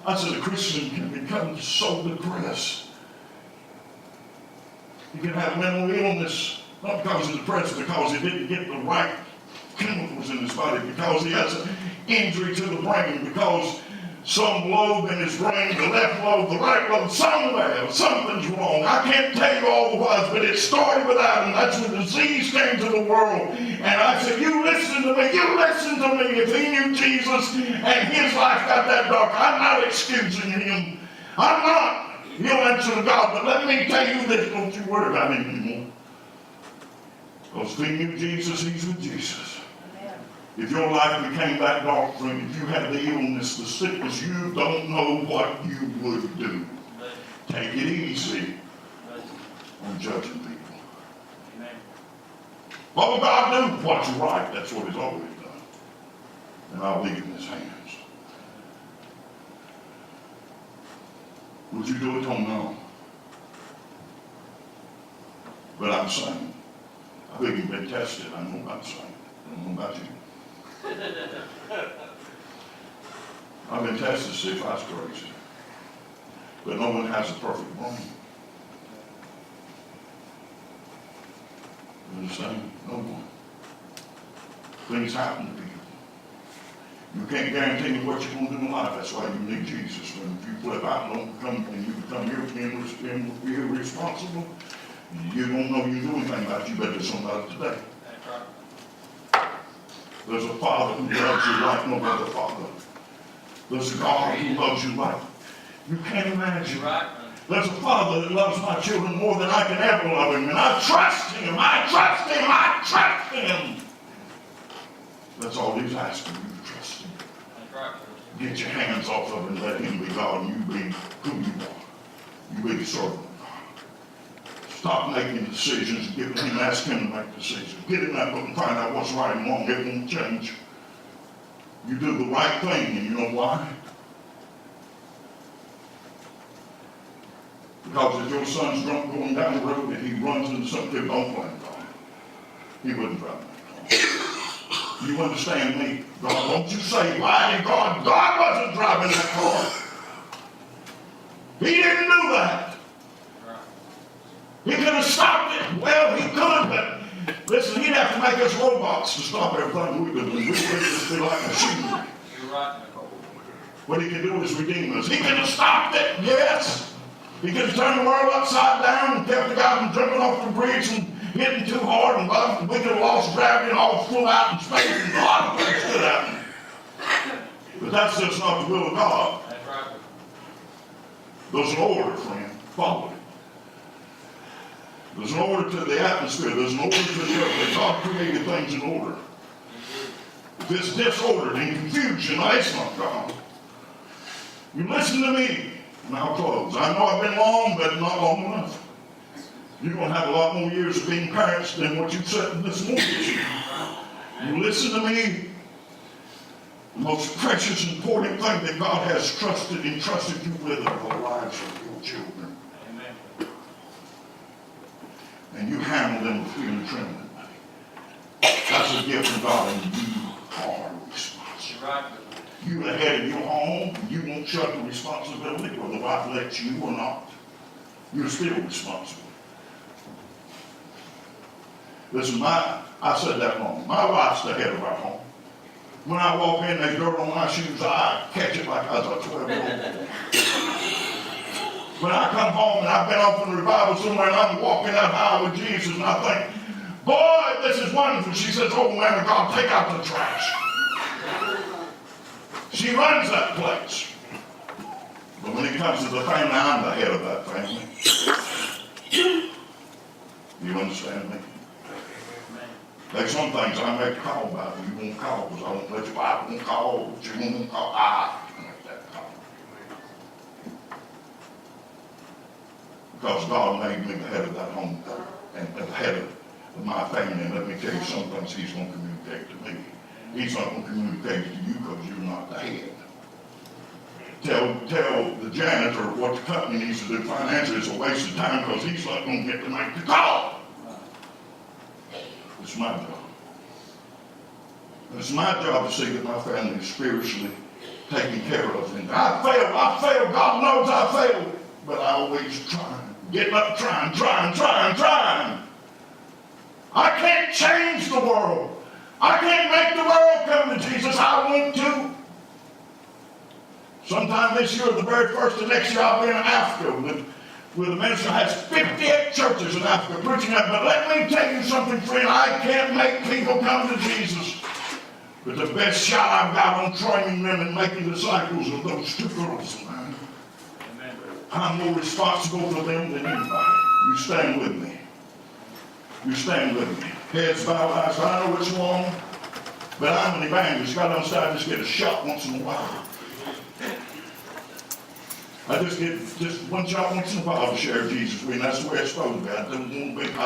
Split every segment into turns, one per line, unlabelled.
I said a Christian can become so depressed. He can have mental illness, not because he's depressed, because he didn't get the right chemicals in his body, because he has an injury to the brain, because some lobe in his brain, the left lobe, the right lobe, somewhere, something's wrong. I can't tell you all the whys, but it started with Adam. That's when disease came to the world. And I said, you listen to me, you listen to me. If he knew Jesus and his life got that dark, I'm not excusing him. I'm not. He'll answer to God, but let me tell you this, don't you worry about him anymore. Because if he knew Jesus, he's with Jesus. If your life became that dark for him, if you had the illness, the sickness, you don't know what you would do. Take it easy on judging people. What will God do? What's right. That's what he's always done. And I'll leave it in his hands. Would you do it? Don't know. But I'm saying, I think you've been tested. I know about saying. I don't know about you. I've been tested to see if I was crazy. But no one has a perfect brain. You understand? No one. Things happen to people. You can't guarantee me what you're going to do in life. That's why you need Jesus. When if you flip out and don't come and you become irresponsible, you don't know you do anything about it. You better do something about it today. There's a Father who loves you like no other Father. There's a God who loves you like you can't imagine. There's a Father that loves my children more than I can ever love him. And I trust him. I trust him. I trust him. That's all he's asking you to trust him. Get your hands off of him and let him be God and you be who you are. You be the servant of God. Stop making decisions and get him, ask him to make decisions. Get in that book and find out what's right and wrong. It won't change. You do the right thing, and you know why? Because if your son's drunk going down the road and he runs into something, don't blame God. He wouldn't drive that car. You understand me? God, don't you say, why did God? God wasn't driving that car. He didn't do that. He could have stopped it. Well, he could, but listen, he'd have to make us robots to stop everything we do. We would just be like machinery. You're right. What he could do is redeem us. He could have stopped it, yes. He could have turned the world upside down and kept the guy from jumping off the bridge and hitting too hard, and we could have lost gravity and all flew out in space, and a lot of things could happen. But that's just not the will of God. That's right. There's an order, friend. Follow it. There's an order to the atmosphere. There's an order to the earth. God created things in order. If it's disordered and confusion, that's not God. You listen to me, and I'll close. I know I've been long, but not long enough. You're going to have a lot more years of being parents than what you said in this morning. You listen to me. The most precious, important thing that God has entrusted you with are the lives of your children. Amen. And you handle them with fear and trembling. That's a gift from God, and you are responsible. Right. You're the head of your home. You won't shut the responsibility, whether the wife lets you or not. You're still responsible. Listen, I said that wrong. My wife's the head of our home. When I walk in, there's dirt on my shoes, I catch it like I was a 12-year-old. When I come home and I've been off in the revival somewhere and I'm walking that aisle with Jesus and I think, boy, this is wonderful. She says, oh, man of God, take out the trash. She runs that place. But when it comes to the family, I'm the head of that family. You understand me? There's some things I make a call about you won't call because I won't let your wife won't call, but you won't call. I make that call. Because God made me the head of that home and the head of my family. And let me tell you, some things he's going to communicate to me. He's not going to communicate to you because you're not the head. Tell the janitor what the company needs to do financially is a waste of time because he's not going to get to make the call. It's my job. And it's my job to see that my family is spiritually taking care of things. I failed, God knows I failed, but I always trying, getting up, trying. I can't change the world. I can't make the world come to Jesus. I want to. Sometime this year, the very first of next year, I'll be in Africa with a minister who has 58 churches in Africa preaching that. But let me tell you something, friend. I can't make people come to Jesus. But the best shot I've got on training them and making disciples of those two girls of mine. Amen. I'm more responsible for them than anybody. You stand with me. You stand with me. Heads bowed, eyes. I know it's wrong, but I'm an evangelist. God understand, I just get a shot once in a while. I just get one shot once in a while to share Jesus with you, and that's the way it's supposed to be. I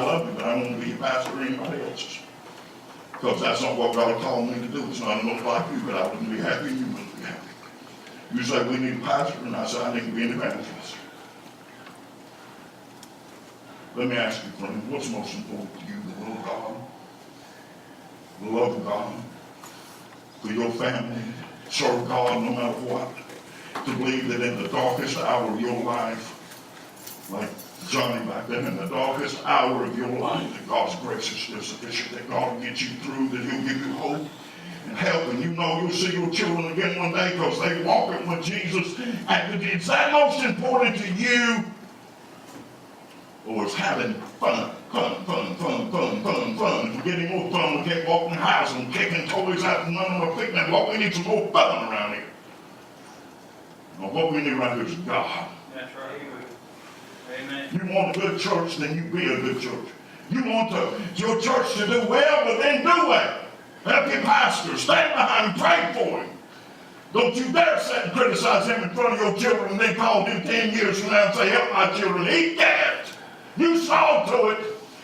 love you, but I don't want to be a pastor or anybody else's. Because that's not what God called me to do. It's not enough like you, but I wouldn't be happy and you wouldn't be happy. You say, we need a pastor, and I say, I need to be an evangelist. Let me ask you, friend, what's most important to you? The will of God? The love of God? For your family? Serve God no matter what? To believe that in the darkest hour of your life, like Johnny back then, in the darkest hour of your life, that God's grace is still sufficient, that God will get you through, that He'll give you hope and help, and you know you'll see your children again one day because they're walking with Jesus. And is that most important to you? Or is having fun, and getting more fun, we can't walk in the house and kicking toys out and none of them are picking them. What we need some more fun around here. Well, what we need right here is God. That's right. Amen. You want a good church, then you be a good church. You want your church to do well, but then do well. Help your pastor. Stand behind him. Pray for him. Don't you dare sit and criticize him in front of your children and then call him 10 years from now and say, help my children. He can't. You saw to it.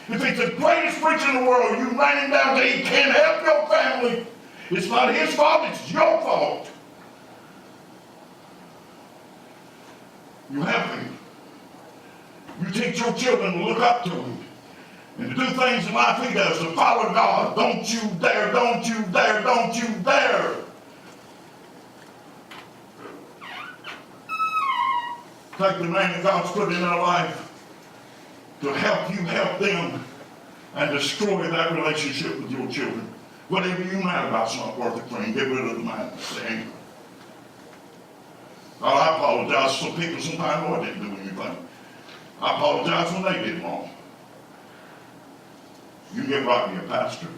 If he's the greatest preacher in the world, you ran him down that he can't help your family. It's not his fault. It's your fault. You help him. You teach your children to look up to him and to do things in life he does, to follow God. Don't you dare, don't you dare, don't you dare. Take the man that God's put in their life to help you help them and destroy that relationship with your children. Whatever you're mad about is not worth it, friend. Get rid of the madness, the anger. God, I apologize. Some people sometimes know I didn't do anything. I apologize when they did wrong. You get right with your pastor.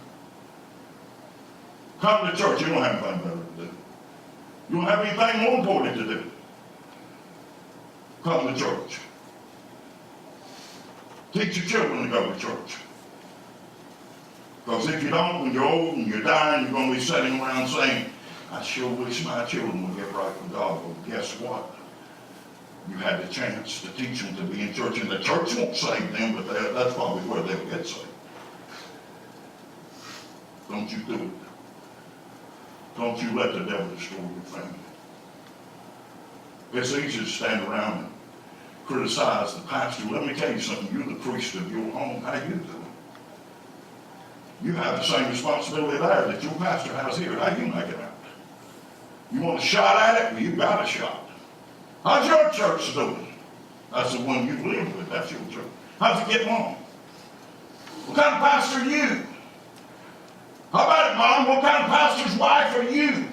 Come to church. You don't have anything better to do. You don't have anything more important to do. Come to church. Teach your children to go to church. Because if you don't, when you're old and you're dying, you're going to be sitting around saying, I sure wish my children would get right with God. Well, guess what? You had the chance to teach them to be in church, and the church won't save them, but that's probably where they'll get saved. Don't you do it. Don't you let the devil destroy your family. It's easy to stand around and criticize the pastor. Let me tell you something. You're the priest of your home. How you doing? You have the same responsibility there that your pastor has here. How you make it out? You want a shot at it? Well, you got a shot. How's your church doing? That's the one you live with. That's your church. How's it getting on? What kind of pastor are you? How about it, Mom? What kind of pastor's wife are you?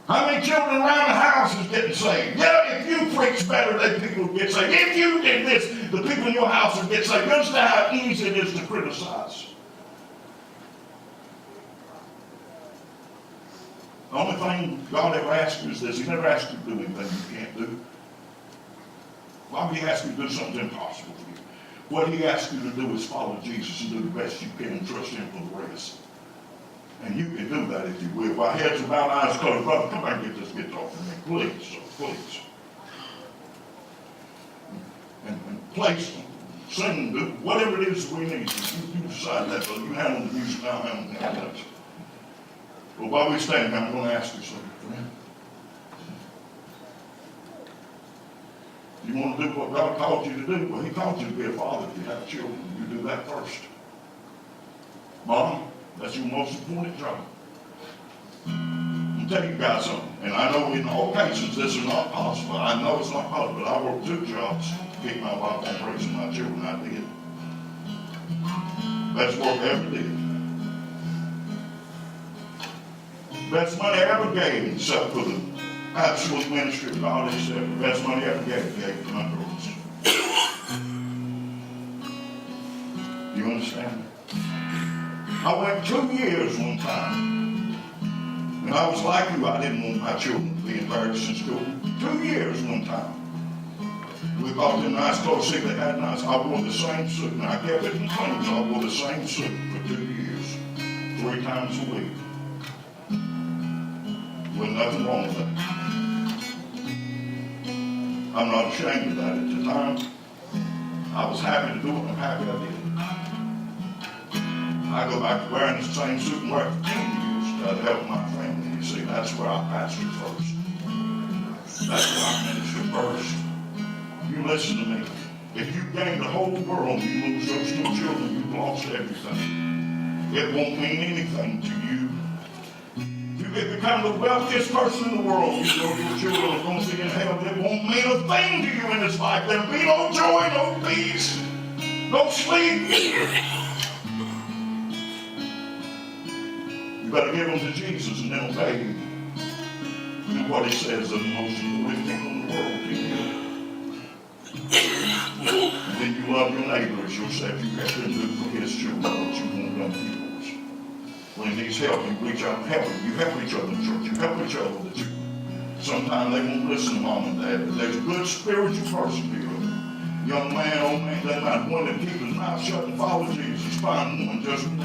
How many children around the house is getting saved? Yeah, if you preach better, then people will get saved. If you did this, the people in your house will get saved. You understand how easy it is to criticize? The only thing God ever asked you is this. He never asked you to do anything you can't do. Why would He ask you to do something impossible for you? What He asks you to do is follow Jesus and do the best you can and trust Him for the rest. And you can do that if you will. While heads are bowed, eyes closed. Brother, come back and get this guitar for me. Please, sir, please. And play some, sing, do whatever it is we need. You decide that, brother. You handle the music, I'll handle the hands. Well, while we stand, I'm going to ask you something, friend. You want to do what God called you to do? Well, He called you to be a father if you have children. You do that first. Mom, that's your most important job. I'll tell you guys something, and I know in all cases this is not possible. I know it's not possible, but I worked 2 jobs to keep my wife on raising my children. I did. Best work I ever did. Best money I ever gave, except for the absolute ministry of God. He said the best money I ever gave to my girls. You understand? I went 2 years one time, and I was like you. I didn't want my children to be embarrassed in school. 2 years one time. We bought them nice clothes. See, they had nice. I wore the same suit, and I kept it in clean, so I wore the same suit for 2 years, 3 times a week. With nothing wrong with that. I'm not ashamed of that. At the time, I was happy to do it, and I'm happy I did it. I go back to wearing the same suit and wear it for 10 years to help my family. You see, that's where I pastor first. That's where I minister first. You listen to me. If you gain the whole world, you lose those 2 children, you've lost everything. It won't mean anything to you. If you become the wealthiest person in the world, you know your children are going to be in hell. It won't mean a thing to you in this life. There'll be no joy, no peace, no sleep. You better give them to Jesus and then obey him. Do what he says is the most glorious thing in the world to you. And then you love your neighbor as yourself. You have to do for his children what you want done for yours. When he needs help, you reach out and help him. You help each other in church. You help each other with the children. Sometimes they won't listen to mom and dad, but there's a good spiritual person here. Young man, old man, they might want to keep his mouth shut and follow Jesus. Find one, just one,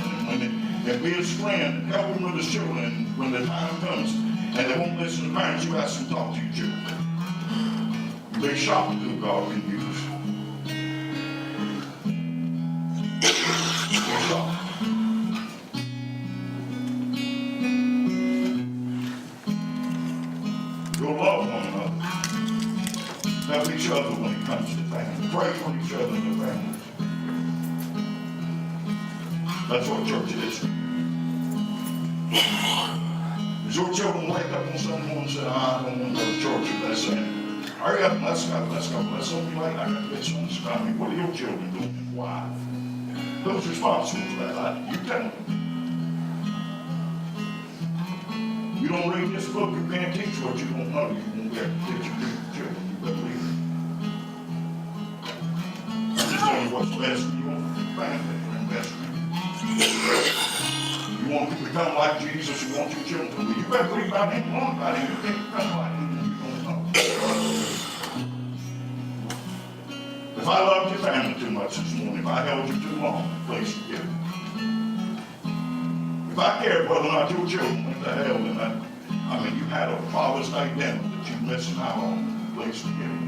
and be his friend, and help him with his children. And when the time comes and they won't listen to parents, you ask them to talk to your children. You'll be shocked at who God can use. You'll be shocked. You'll love one another. Help each other when it comes to family. Pray for each other in the family. That's what church is. Does your children wake up on Sunday morning and say, I don't want to go to church if they're saying, hurry up, let's go. Let's don't be late. I got to get something to I mean, what are your children doing and why? Who's responsible for that? You tell them. You don't read this book, you can't teach what you don't know. You won't be able to teach your children. You better read it. I'm just telling you what's best for your family and best for you. You want to become like Jesus, you want your children to be. You better read about him, learn about him. You can't become like him if you don't know. If I loved your family too much this morning, if I held you too long, please forgive me. If I cared whether or not your children went to hell, then you had a Father's Day dinner that you missing out on, please forgive me.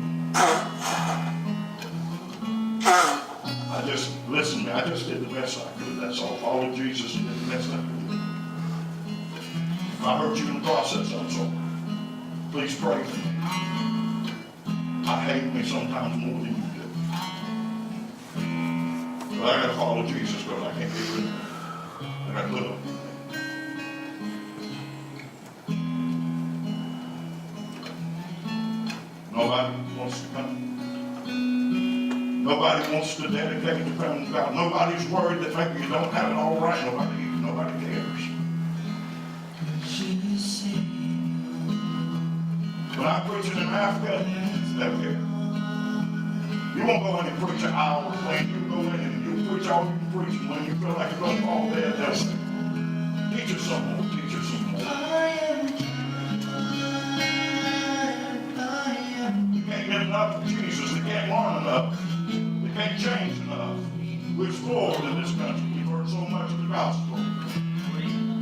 I just did the best I could. That's all. Followed Jesus and did the best I could. If I hurt you in the process, I'm sorry. Please pray for me. I hate me sometimes more than you do. But I gotta follow Jesus because I can't get rid of him. I gotta live up. Nobody wants to come. Nobody wants to dedicate to coming to God. Nobody's worried that maybe you don't have it all right. Nobody cares. When I'm preaching in Africa, they care. You won't go in and preach an hour. When you go in and you preach all you can preach, and when you feel like you're going to fall dead, they'll say, teach us some more, teach us some more. You can't get enough of Jesus. They can't learn enough. They can't change enough. We're spoiled in this country. We've heard so much of the gospel.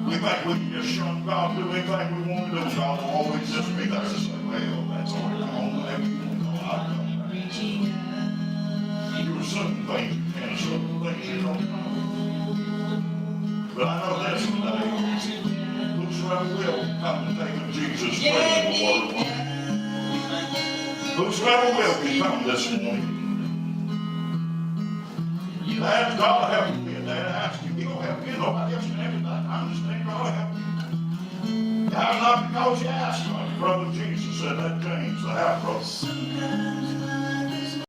We think we can just shun God, do anything we want to do. God will always just be there to say, well, that's all right. Come on, whatever you want to go. I'll come back. You assume things you can't assume things you don't know. But I know this today. Whosoever will come and take of Jesus, pray in the water of life. Whosoever will can come this morning. Dad, God help you. Dad, ask you. He gonna help you. Nobody else can help you. I understand God help you. Not because you asked, like Brother Jesus said that day.